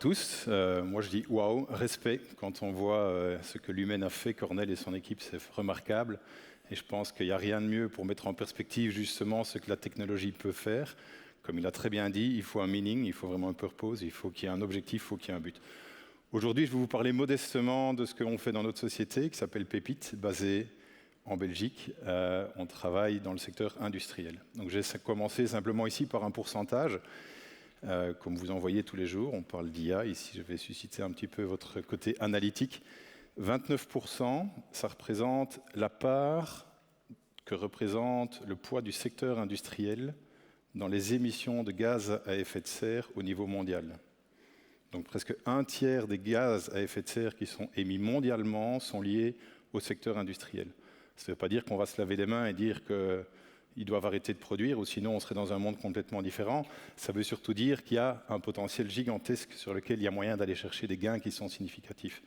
tous. Moi, je dis waouh, respect quand on voit ce que l'Humaine a fait. Cornel et son équipe, c'est remarquable. Et je pense qu'il n'y a rien de mieux pour mettre en perspective justement ce que la technologie peut faire. Comme il a très bien dit, il faut un meaning, il faut vraiment un purpose, il faut qu'il y ait un objectif, il faut qu'il y ait un but. Aujourd'hui, je vais vous parler modestement de ce que l'on fait dans notre société, qui s'appelle Pépite, basée en Belgique. On travaille dans le secteur industriel. Donc j'ai commencé simplement ici par un pourcentage. Comme vous en voyez tous les jours, on parle d'IA. Ici, je vais susciter un petit peu votre côté analytique. 29%, ça représente la part que représente le poids du secteur industriel dans les émissions de gaz à effet de serre au niveau mondial. Donc presque un tiers des gaz à effet de serre qui sont émis mondialement sont liés au secteur industriel. Ça ne veut pas dire qu'on va se laver les mains et dire qu'ils doivent arrêter de produire, ou sinon on serait dans un monde complètement différent. Ça veut surtout dire qu'il y a un potentiel gigantesque sur lequel il y a moyen d'aller chercher des gains qui sont significatifs.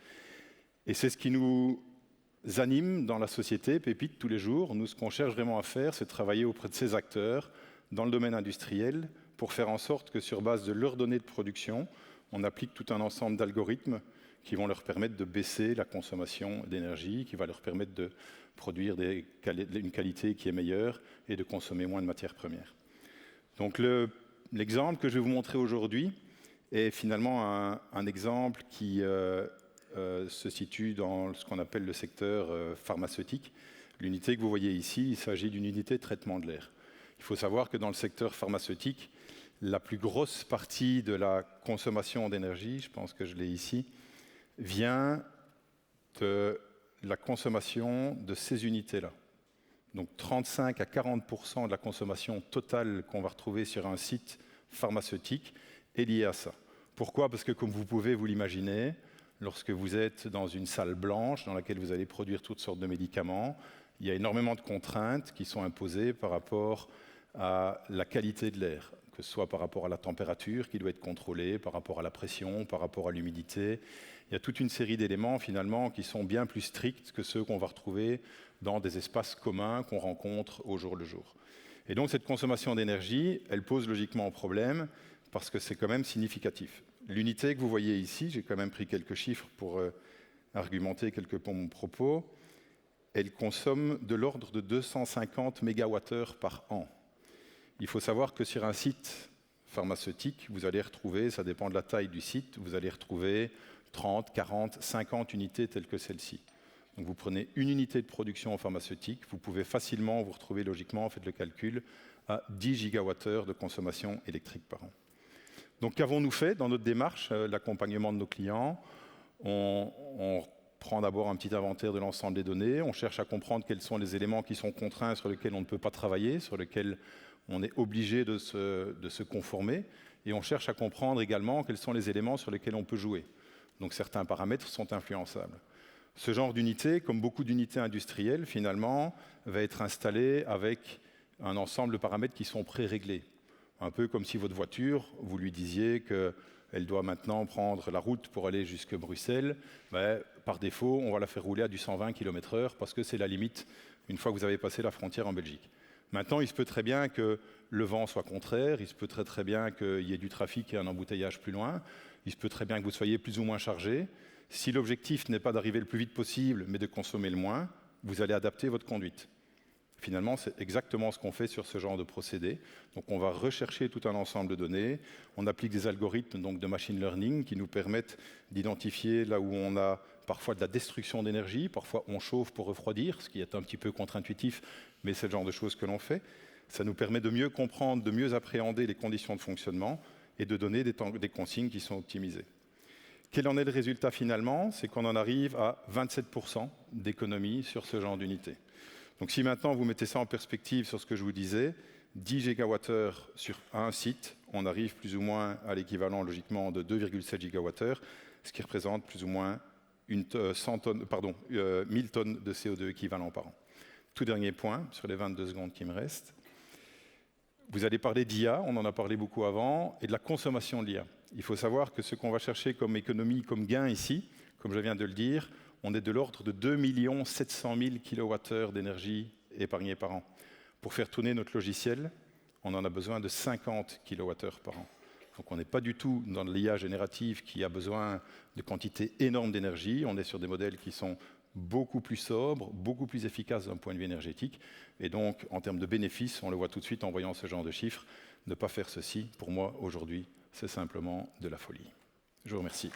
Et c'est ce qui nous anime dans la société, Pépite, tous les jours. Nous, ce qu'on cherche vraiment à faire, c'est travailler auprès de ces acteurs dans le domaine industriel pour faire en sorte que sur base de leurs données de production, on applique tout un ensemble d'algorithmes qui vont leur permettre de baisser la consommation d'énergie, qui va leur permettre de produire une qualité qui est meilleure et de consommer moins de matières premières. Donc l'exemple que je vais vous montrer aujourd'hui est finalement un exemple qui se situe dans ce qu'on appelle le secteur pharmaceutique. L'unité que vous voyez ici, il s'agit d'une unité de traitement de l'air. Il faut savoir que dans le secteur pharmaceutique, la plus grosse partie de la consommation d'énergie, je pense que je l'ai ici, vient de la consommation de ces unités-là. Donc 35 à 40% de la consommation totale qu'on va retrouver sur un site pharmaceutique est liée à ça. Pourquoi? Parce que comme vous pouvez vous l'imaginer, lorsque vous êtes dans une salle blanche dans laquelle vous allez produire toutes sortes de médicaments, il y a énormément de contraintes qui sont imposées par rapport à la qualité de l'air, que ce soit par rapport à la température qui doit être contrôlée, par rapport à la pression, par rapport à l'humidité. Il y a toute une série d'éléments finalement qui sont bien plus stricts que ceux qu'on va retrouver dans des espaces communs qu'on rencontre au jour le jour. Et donc cette consommation d'énergie, elle pose logiquement un problème parce que c'est quand même significatif. L'unité que vous voyez ici, j'ai quand même pris quelques chiffres pour argumenter quelque peu mon propos, elle consomme de l'ordre de 250 MWh par an. Il faut savoir que sur un site pharmaceutique, vous allez retrouver, ça dépend de la taille du site, vous allez retrouver 30, 40, 50 unités telles que celle-ci. Donc vous prenez une unité de production pharmaceutique, vous pouvez facilement vous retrouver logiquement, faites le calcul, à 10 gigawattheures de consommation électrique par an. Donc qu'avons-nous fait dans notre démarche, l'accompagnement de nos clients? On prend d'abord un petit inventaire de l'ensemble des données, on cherche à comprendre quels sont les éléments qui sont contraints sur lesquels on ne peut pas travailler, sur lesquels on est obligé de se conformer, et on cherche à comprendre également quels sont les éléments sur lesquels on peut jouer. Donc certains paramètres sont influençables. Ce genre d'unité, comme beaucoup d'unités industrielles, finalement, va être installé avec un ensemble de paramètres qui sont pré-réglés. Un peu comme si votre voiture, vous lui disiez qu'elle doit maintenant prendre la route pour aller jusqu'à Bruxelles. Par défaut, on va la faire rouler à du 120 km/h parce que c'est la limite une fois que vous avez passé la frontière en Belgique. Maintenant, il se peut très bien que le vent soit contraire, il se peut très bien qu'il y ait du trafic et un embouteillage plus loin, il se peut très bien que vous soyez plus ou moins chargé. Si l'objectif n'est pas d'arriver le plus vite possible, mais de consommer le moins, vous allez adapter votre conduite. Finalement, c'est exactement ce qu'on fait sur ce genre de procédé. Donc on va rechercher tout un ensemble de données, on applique des algorithmes donc, de machine learning qui nous permettent d'identifier là où on a parfois de la destruction d'énergie, parfois on chauffe pour refroidir, ce qui est un petit peu contre-intuitif, mais c'est le genre de choses que l'on fait. Ça nous permet de mieux comprendre, de mieux appréhender les conditions de fonctionnement et de donner des consignes qui sont optimisées. Quel en est le résultat finalement? C'est qu'on en arrive à 27% d'économie sur ce genre d'unité. Donc si maintenant vous mettez ça en perspective sur ce que je vous disais, 10 gigawattheures sur un site, on arrive plus ou moins à l'équivalent logiquement de 2,7 gigawattheures, ce qui représente plus ou moins 1000 tonnes de CO2 équivalent par an. Tout dernier point, sur les 22 secondes qui me restent. Vous allez parler d'IA, on en a parlé beaucoup avant, et de la consommation de l'IA. Il faut savoir que ce qu'on va chercher comme économie, comme gain ici, comme je viens de le dire, on est de l'ordre de 2 700 000 kWh d'énergie épargnée par an. Pour faire tourner notre logiciel, on en a besoin de 50 kWh par an. Donc on n'est pas du tout dans l'IA générative qui a besoin de quantités énormes d'énergie. On est sur des modèles qui sont beaucoup plus sobres, beaucoup plus efficaces d'un point de vue énergétique. Et donc, en termes de bénéfices, on le voit tout de suite en voyant ce genre de chiffres, ne pas faire ceci, pour moi, aujourd'hui, c'est simplement de la folie. Je vous remercie.